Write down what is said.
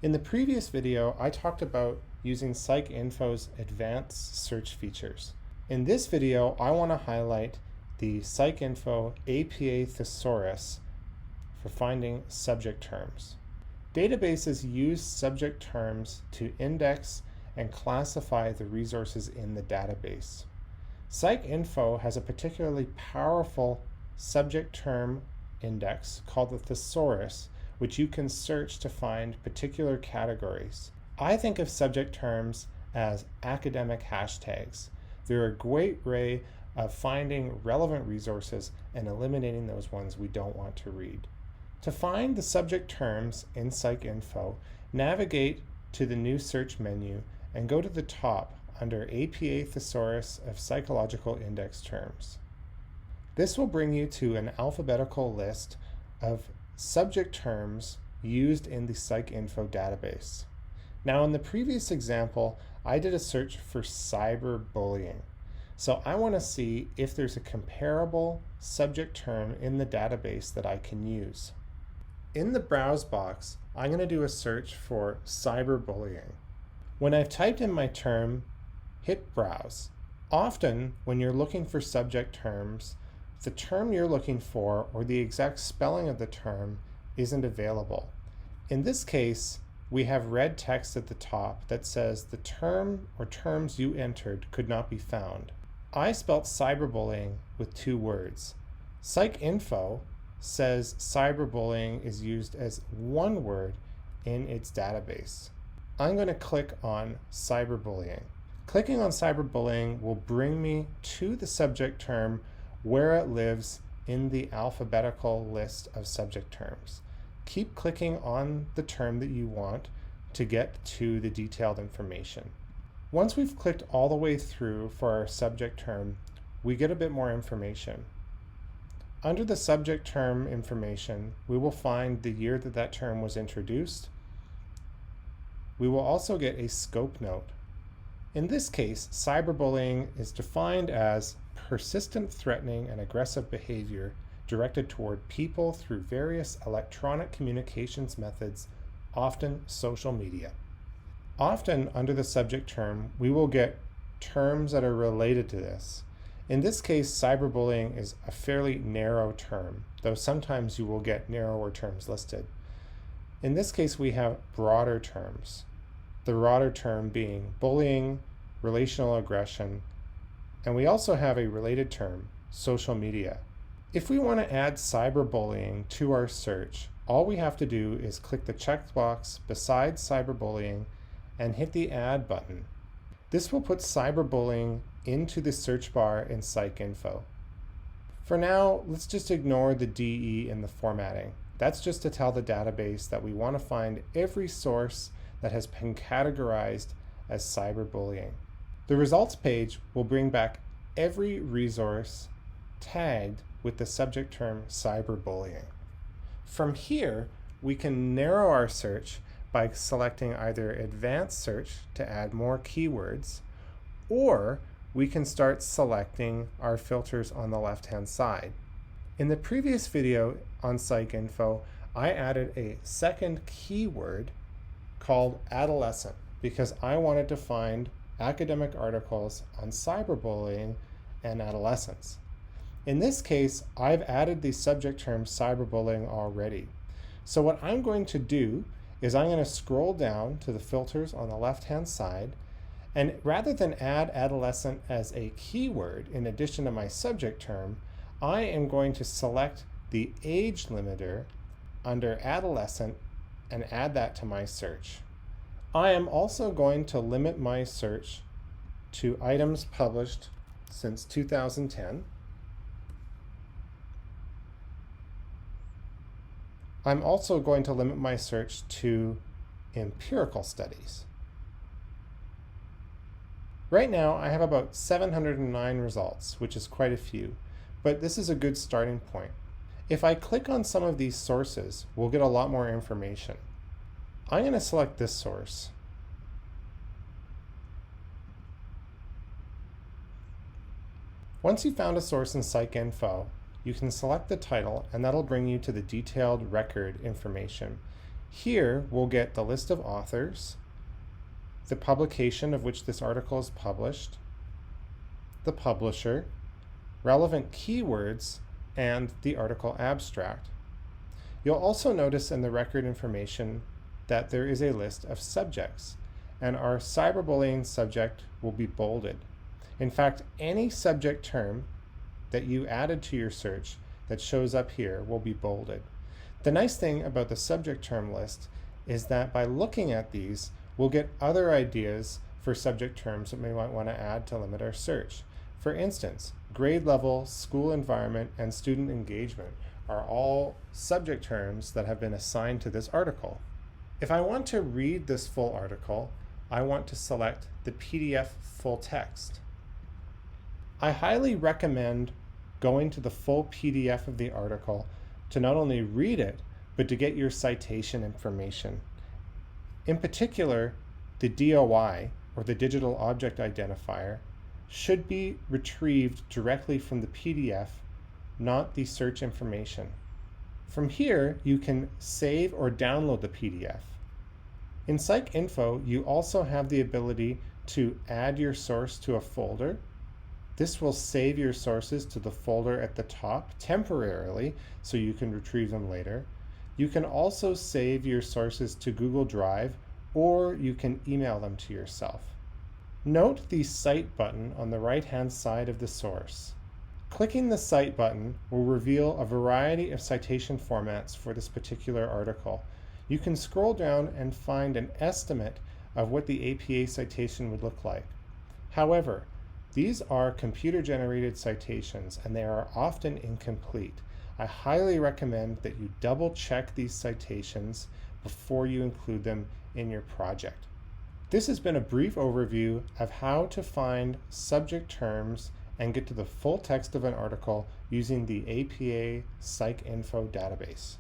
In the previous video, I talked about using PsycInfo's advanced search features. In this video, I want to highlight the PsycInfo APA thesaurus for finding subject terms. Databases use subject terms to index and classify the resources in the database. PsycInfo has a particularly powerful subject term index called the thesaurus, which you can search to find particular categories. I think of subject terms as academic hashtags. They're a great way of finding relevant resources and eliminating those ones we don't want to read. To find the subject terms in PsycInfo, navigate to the new search menu and go to the top under APA Thesaurus of Psychological Index Terms. This will bring you to an alphabetical list of subject terms used in the PsycInfo database. Now, in the previous example, I did a search for cyberbullying. So I want to see if there's a comparable subject term in the database that I can use. In the browse box, I'm going to do a search for cyberbullying. When I've typed in my term, hit browse. Often, when you're looking for subject terms, the term you're looking for or the exact spelling of the term isn't available. In this case, we have red text at the top that says the term or terms you entered could not be found. I spelt cyberbullying with 2 words. PsycInfo says cyberbullying is used as 1 word in its database. I'm going to click on cyberbullying. Clicking on cyberbullying will bring me to the subject term where it lives in the alphabetical list of subject terms. Keep clicking on the term that you want to get to the detailed information. Once we've clicked all the way through for our subject term, we get a bit more information. Under the subject term information, we will find the year that that term was introduced. We will also get a scope note. In this case, cyberbullying is defined as persistent threatening and aggressive behavior directed toward people through various electronic communications methods, often social media. Often under the subject term, we will get terms that are related to this. In this case, cyberbullying is a fairly narrow term, though sometimes you will get narrower terms listed. In this case, we have broader terms. The broader term being bullying, relational aggression, and we also have a related term, social media. If we want to add cyberbullying to our search, all we have to do is click the checkbox beside cyberbullying and hit the Add button. This will put cyberbullying into the search bar in PsycInfo. For now, let's just ignore the DE in the formatting. That's just to tell the database that we want to find every source that has been categorized as cyberbullying. The results page will bring back every resource tagged with the subject term cyberbullying. From here, we can narrow our search by selecting either advanced search to add more keywords, or we can start selecting our filters on the left-hand side. In the previous video on PsycInfo, I added a second keyword called adolescent because I wanted to find academic articles on cyberbullying and adolescence. In this case, I've added the subject term cyberbullying already. So what I'm going to do is I'm going to scroll down to the filters on the left-hand side, and rather than add adolescent as a keyword in addition to my subject term, I am going to select the age limiter under adolescent and add that to my search. I am also going to limit my search to items published since 2010. I'm also going to limit my search to empirical studies. Right now, I have about 709 results, which is quite a few, but this is a good starting point. If I click on some of these sources, we'll get a lot more information. I'm going to select this source. Once you've found a source in PsycInfo, you can select the title and that'll bring you to the detailed record information. Here we'll get the list of authors, the publication of which this article is published, the publisher, relevant keywords, and the article abstract. You'll also notice in the record information that there is a list of subjects, and our cyberbullying subject will be bolded. In fact, any subject term that you added to your search that shows up here will be bolded. The nice thing about the subject term list is that by looking at these, we'll get other ideas for subject terms that we might want to add to limit our search. For instance, grade level, school environment, and student engagement are all subject terms that have been assigned to this article. If I want to read this full article, I want to select the PDF full text. I highly recommend going to the full PDF of the article to not only read it, but to get your citation information. In particular, the DOI, or the Digital Object Identifier, should be retrieved directly from the PDF, not the search information. From here, you can save or download the PDF. In PsycInfo, you also have the ability to add your source to a folder. This will save your sources to the folder at the top temporarily so you can retrieve them later. You can also save your sources to Google Drive, or you can email them to yourself. Note the Cite button on the right-hand side of the source. Clicking the Cite button will reveal a variety of citation formats for this particular article. You can scroll down and find an estimate of what the APA citation would look like. However, these are computer-generated citations and they are often incomplete. I highly recommend that you double-check these citations before you include them in your project. This has been a brief overview of how to find subject terms and get to the full text of an article using the APA PsycInfo database.